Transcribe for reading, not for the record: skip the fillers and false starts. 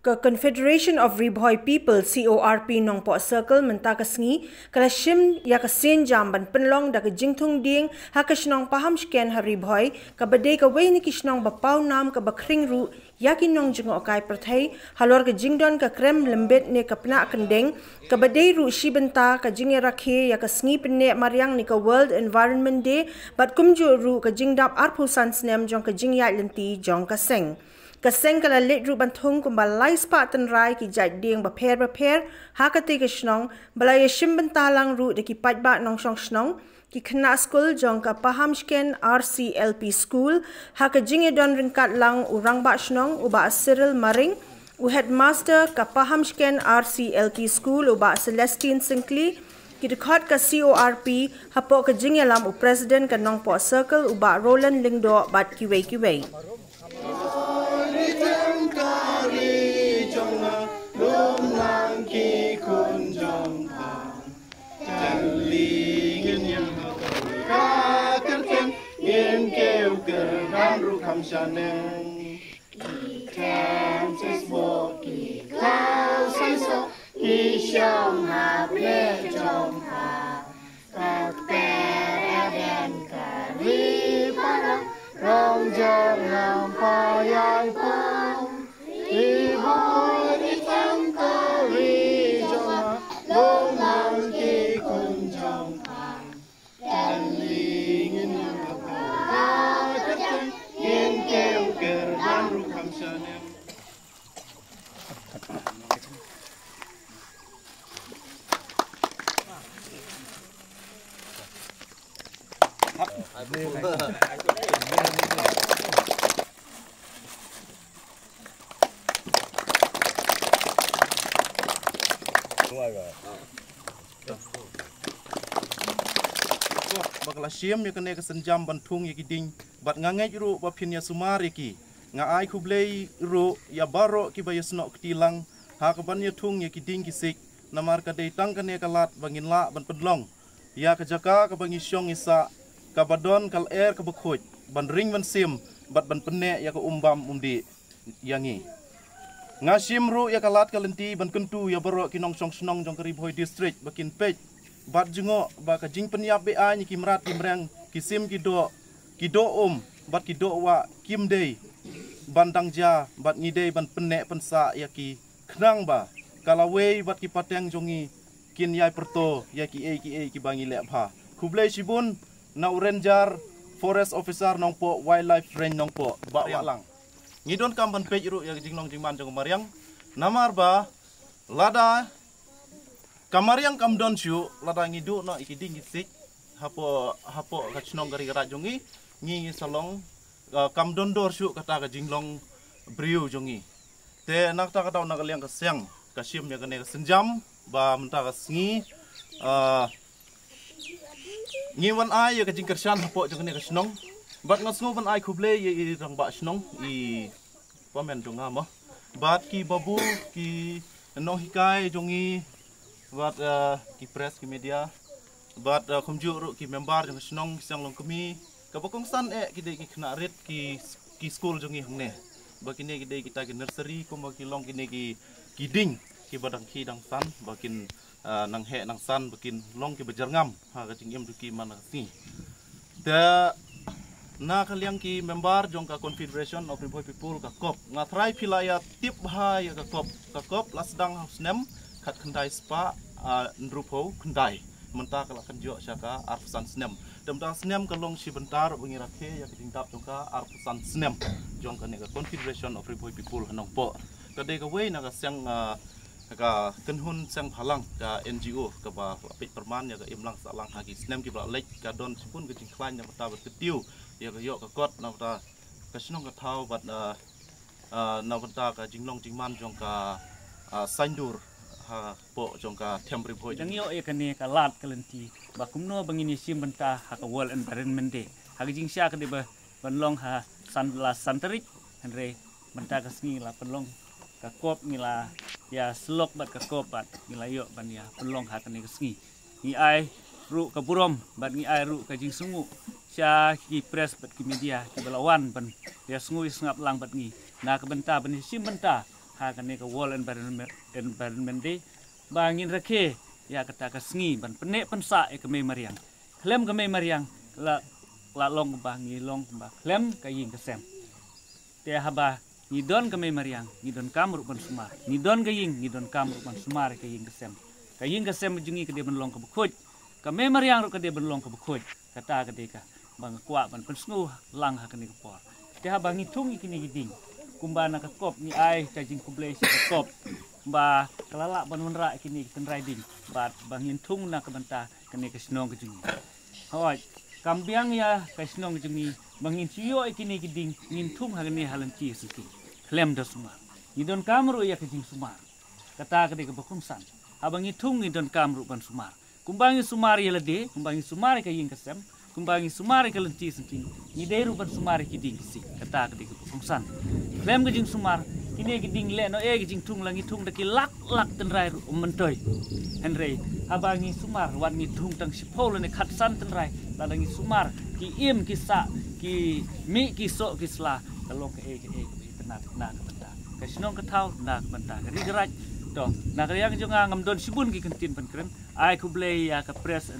Ke Confederation of Riboy People CORP nong po circle menta kasngi kala shim ya ka sen jam ban penlong da ke jingthung ding ha ka shnong paham sken ha riboy ka bade ka wei ni kishnong ba pau nam ka bakring ru ya ki nong jingo kai prathai halor ka jingdon ka krem lembet ne ka pna kendeng ka bade ru shi benta ka jinge rakhe ya ka sngi pne maryang ni ka World Environment Day bat kumju ru ka jingdap arphu sansnem jong ka jingya lenti jong ka seng Kaseng kala lit ru bantung kumba lai spatan rai ki jai ding ba per hakati ke shnong balai shim bentalang ru de ki pajba nong shong shnong ki khna school jong ka paham shken RCLP school haka jinge don ringkat lang urang ba shnong uba Cyril Maring u headmaster ka paham shken RCLP school uba Celestine Sinclair ki dekat ka CORP hapo ka jinge lam u president ka nong po circle uba Roland Lingdo bat kiwei Chanel, he can just walk, he clouds and so he shone her play jong her, but better than carry para, wrong job, wrong for young pong, he boy, he can't carry jong her, long monkey kun jong her, darling in your heart. Yen kêu ker dan rukam Chanel. Bakal siam ya kena kesenjam bantung ya kiding bat ngangai ru ba phinya sumar ki nga ai khublei ru ya baro ki ba yasno ktilang ha ka ban ya thung ya kiding ki sik namar ka dei tang kane kalat bangin la ban pedlong ya ka jaka ka bangi syong isa ka badon kal air ka bakhoj ban ring ban sim bat ban penne ya ka umbam umdi yangi nga sim ru ya kalat kalenti ban kentu ya baro ki nong song snong jong Riboy district bakin pej bat jengo ba ka jing penyap be ai ki mrat ki mrang ki sim ki do bat ki do wa kim dei bandang ja bat ngidei ban penek pensa ya ki khnang ba kalawei bat ki pateng jongi kin yai perto ya ki ki bangi lep ha kublei sibun na ranger forest officer nong po wildlife range nong po ba walang ngidon kam ban pej ru ya jing nong jing man jong maryang namar ba lada Kamariang kamdon syu lada ngidu no ikiding isik hapo kachnong gari rajongi ngi salong kamdon dor syu kata ka jinglong briu jongi te nakta kata na kaliang kasyang kasim ya kene senjam ba menta ka sngi ngi wan ai ya ka jing kersan hapo jong kene kachnong bat ngasngo ban ai khuble ye rang ba snong I pamen jonga mo bat ki babu ki no hikai jongi bat ki press ki media bat kumju ru ki member jong snong sang long kami ka bakong san ki de ki khna rit ki school jongi hangne bakine ki de kita ki nursery ko ma ki long kine ki ding ki badang ki dang san bakin nang he nang san bakin long ki bejarngam ha ka jing em du ki mana ni ta na kaliang ki member jong ka Confederation of Riboy People ka kop ngatrai pilaya tip ha ya ka kop lasdang snem kat kendai spa nrupo kendai menta kala kanjo syaka arfusan snem demta snem kalong si bentar bangirake ya ketingtap jongka arfusan snem jong ka nega Confederation of Riboy People hanong po kade ka wei naga sang ka kenhun sang phalang ka NGO ka ba pit perman ya ka imlang salang hagi snem ki ba lek ka don sipun ke jingklan ya mata bat ketiu ya ka yo ka kot na mata ka snong ka thau bat na mata ka jinglong jingman jong ka sandur ha po jongka temri boy jangyo e kane kalat kalenti bakumno bangini sim benta ha ka World Environment Day ha jing sia ka de ba banlong ha sanla santerik andre benta ka sngi la penlong ka kop ngila ya slok bat ka kop bat ngila yo ban ya penlong ha kane ka sngi ni ai ru ka burom bat ngi ai ru ka jing sungu sia ki press bat ki media ki balawan ban ya sngui sngap lang bat ngi na ka benta ban sim benta ha ka ne ka wall environment de bangin rake ya kata ka sngi ban pene pensa e ka me mariang klem ka me mariang la long ba ngi long ba klem ka yin ka sem te haba ni don ka me mariang ni don kamru ban sumar ni don ka yin ni don kamru ban sumar ka yin ka sem jungi ka de ban long ka bukhoj ka me mariang ro ka de ban long ka bukhoj kata ka de ka bang kwa ban pensngu lang ha ka ni ka por te haba ngi tung ikini giding kumba na ka kop ni ai ka jing kuble si ka kop ba kalala ban menra ikini ken riding ba bangin tung na ka banta ka ni ka snong ka jungi hoi kambiang ya ka snong jungi bangin siyo ikini giding ngin tung ha ni halan ci siki klem da suma ni don kamru ya ka jing sumar kata ka de ka bakum san abang itung ni don kamru ban sumar kumbangi sumar ya lade kumbangi sumar ka yin ka sem kumbangi sumari ka lenti senting ni deru ban sumari ki ding si kata ka dik fungsan lem ka jing sumar kini ki ding le no e ki jing tung langi tung daki lak ten rai mentoy henry habangi sumar wan ni tung tang sipol ne khat san ten rai ladangi sumar ki im ki sa ki mi ki so ki sla kalong ka e tenak na benta ka sinong ka thau na benta ka rigraj to na ka yang jonga ngam don sibun ki kentin ban kren ai ku blei ya ka press